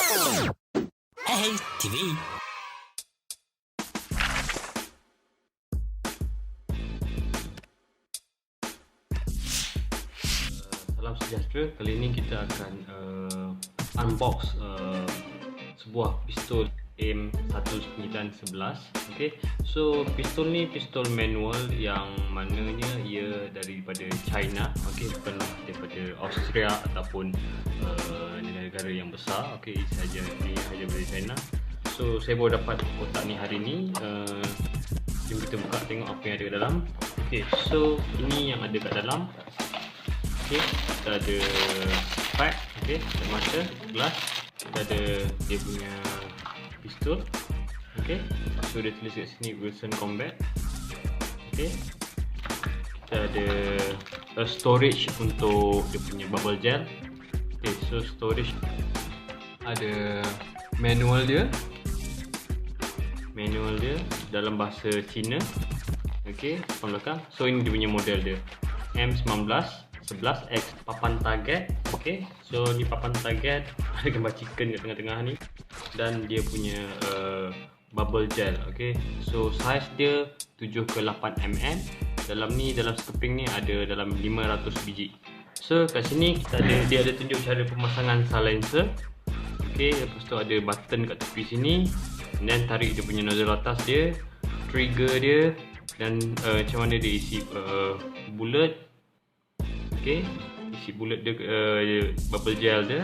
Hey TV. Salam sejahtera. Kali ini kita akan unbox sebuah pistol AIM 1911. Okay, so pistol ni pistol manual yang mananya ia daripada China. Okay, bukanlah daripada Austria ataupun negara-negara yang besar. Okay, ini saja dari China. So saya baru dapat kotak ni hari ni. Jom kita buka tengok apa yang ada kat dalam. Okay, so ini yang ada kat dalam. Okay, kita ada pack, okay, ada mata, gelas, kita ada dia punya pistol, okay, so dia tulis kat sini Wilson Combat, okay, kita ada storage untuk dia punya bubble gel, okay, so storage ada manual dia dalam bahasa Cina, okay, depan belakang. So ini dia punya model dia M1911X papan target. Okay, so ni papan target ada gambar chicken kat tengah-tengah ni dan dia punya bubble gel. Okay, so size dia 7 ke 8 mm. Dalam sekeping ni ada dalam 500 biji. So kat sini kita ada, dia ada tunjuk cara pemasangan silencer. Okay, lepas tu ada button kat tepi sini, dan tarik dia punya nozzle atas dia, trigger dia, dan macam mana dia isi bullet. Okay, isi bullet dia, bubble gel dia,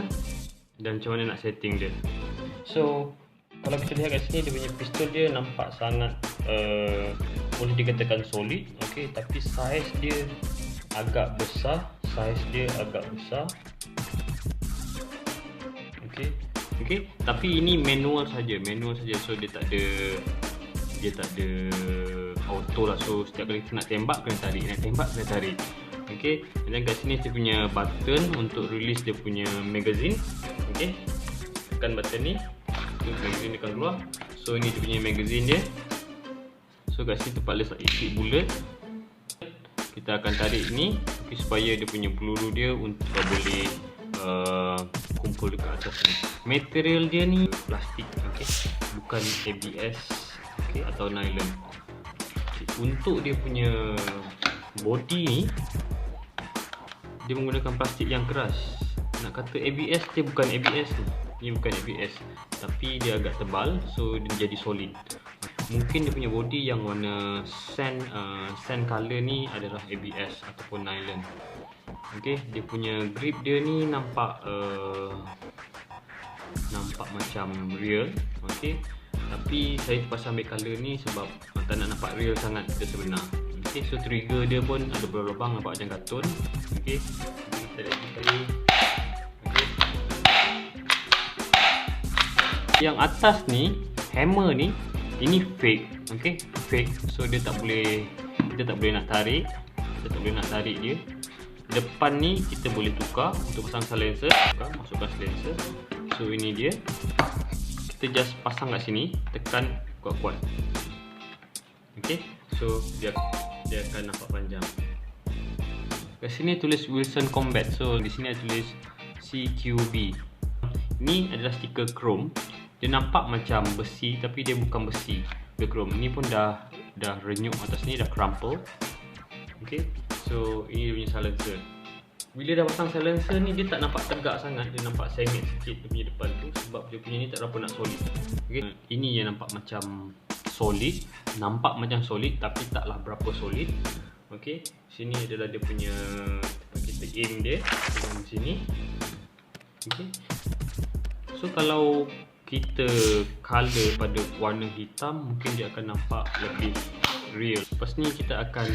dan macam mana nak setting dia. So kalau kita lihat kat sini, dia punya pistol dia nampak sangat boleh dikatakan solid. Okay, tapi size dia agak besar. Okay, tapi ini manual saja. So dia tak ada auto lah. So setiap kali kita nak tembak kena tarik. Okay, dan kat sini dia punya button untuk release dia punya magazine. Okay, tekan button ni, magazine akan keluar. So ini dia punya magazine dia. So kat sini tempat letak isi bullet. Kita akan tarik ni, okay, supaya dia punya peluru dia untuk boleh kumpul dekat atas ni. Material dia ni plastik, okay, bukan ABS, okay, atau nylon. Okay, untuk dia punya body ni, dia menggunakan plastik yang keras. Nak kata ABS, dia bukan ABS ni. Ni bukan ABS, tapi dia agak tebal, so dia jadi solid. Mungkin dia punya body yang warna sand color ni adalah ABS ataupun nylon. Okay, dia punya grip dia ni nampak macam real. Okay, tapi saya terpaksa ambil color ni sebab tak nak nampak real sangat dia sebenar. Okay, so trigger dia pun ada berlubang, nampak macam kartun. Okay, kita lihat sekali. Okay, yang atas ni, hammer ni, ini fake. Okay, fake. So dia tak boleh, kita tak boleh nak tarik dia. Depan ni kita boleh tukar untuk pasang silencer. Masukkan silencer. So ini dia. Kita just pasang kat sini, tekan kuat-kuat. Okay, so dia akan nampak panjang. Kat sini tulis Wilson Combat. So di sini ada tulis CQB. Ini adalah stiker chrome. Dia nampak macam besi tapi dia bukan besi. Dia chrome. Ini pun dah renyuk atas ni, dah crumple. Okay, so ini dia punya silencer. Bila dah pasang silencer ni, dia tak nampak tegak sangat. Dia nampak sengit sikit dia punya depan tu, sebab dia punya ni tak berapa nak solid. Okay, ini yang nampak macam solid, tapi taklah berapa solid. Okay, sini adalah dia punya tempat kita aim dia di sini. Okay, so kalau kita color pada warna hitam, mungkin dia akan nampak lebih real. Lepas ni kita akan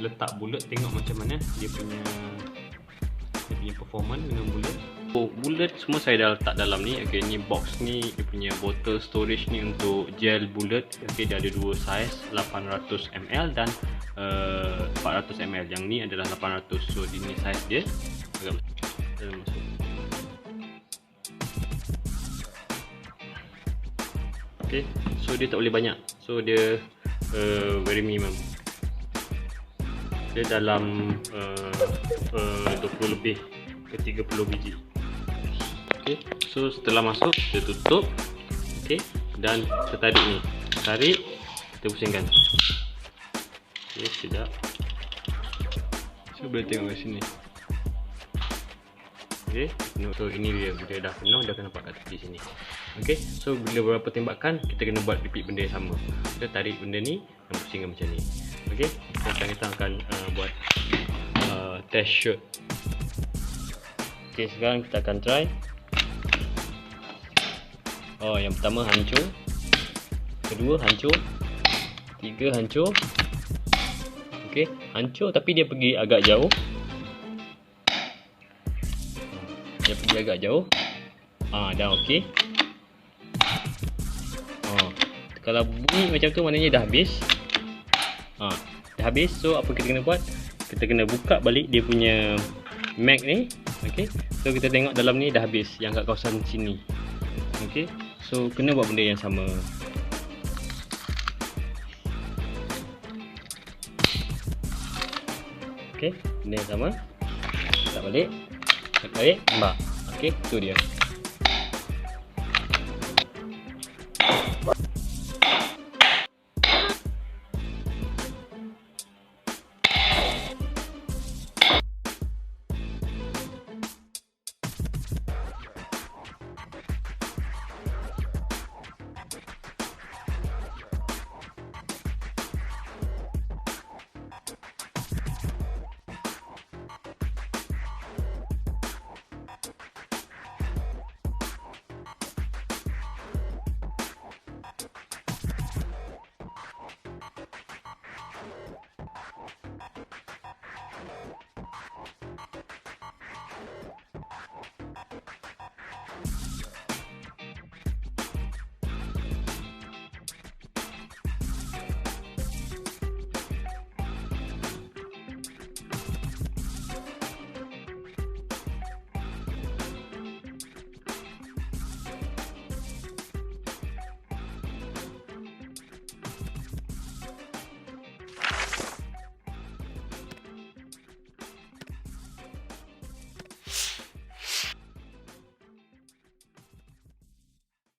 letak bullet, tengok macam mana dia punya performance dengan bullet. Bullet semua saya dah letak dalam ni. Okay, ni box ni, dia punya bottle storage ni untuk gel bullet. Okay, dia ada dua size, 800ml dan 400ml. Yang ni adalah 800. So ini size dia. Kita masuk. Okay, so dia tak boleh banyak. So dia very minimum. Dia dalam 20 lebih ke 30 biji. Okay, So setelah masuk, kita tutup. Okey, dan kita tarik ni. Tarik, kita pusingkan. Okey, sekejap. So boleh tengok kat sini. Okey, so ini dia, bila dah penuh dia akan nampak kat tepi sini. Okey, so bila beberapa tembakan kita kena buat repeat benda yang sama. Kita tarik benda ni dan pusingkan macam ni. Okey, sekarang kita akan buat test shot. Okey, sekarang kita akan try. Oh, yang pertama hancur. Kedua hancur. Tiga hancur. Okey, hancur tapi dia pergi agak jauh. Dia pergi agak jauh. Dah okey. Kalau bunyi macam tu maknanya dah habis. Dah habis. So apa kita kena buat? Kita kena buka balik dia punya mag ni. Okey. So kita tengok dalam ni dah habis yang kat kawasan sini. Okey. So kena buat benda yang sama. Okey, benda yang sama. Letak balik. Letak balik, tambah. Okey, tu dia.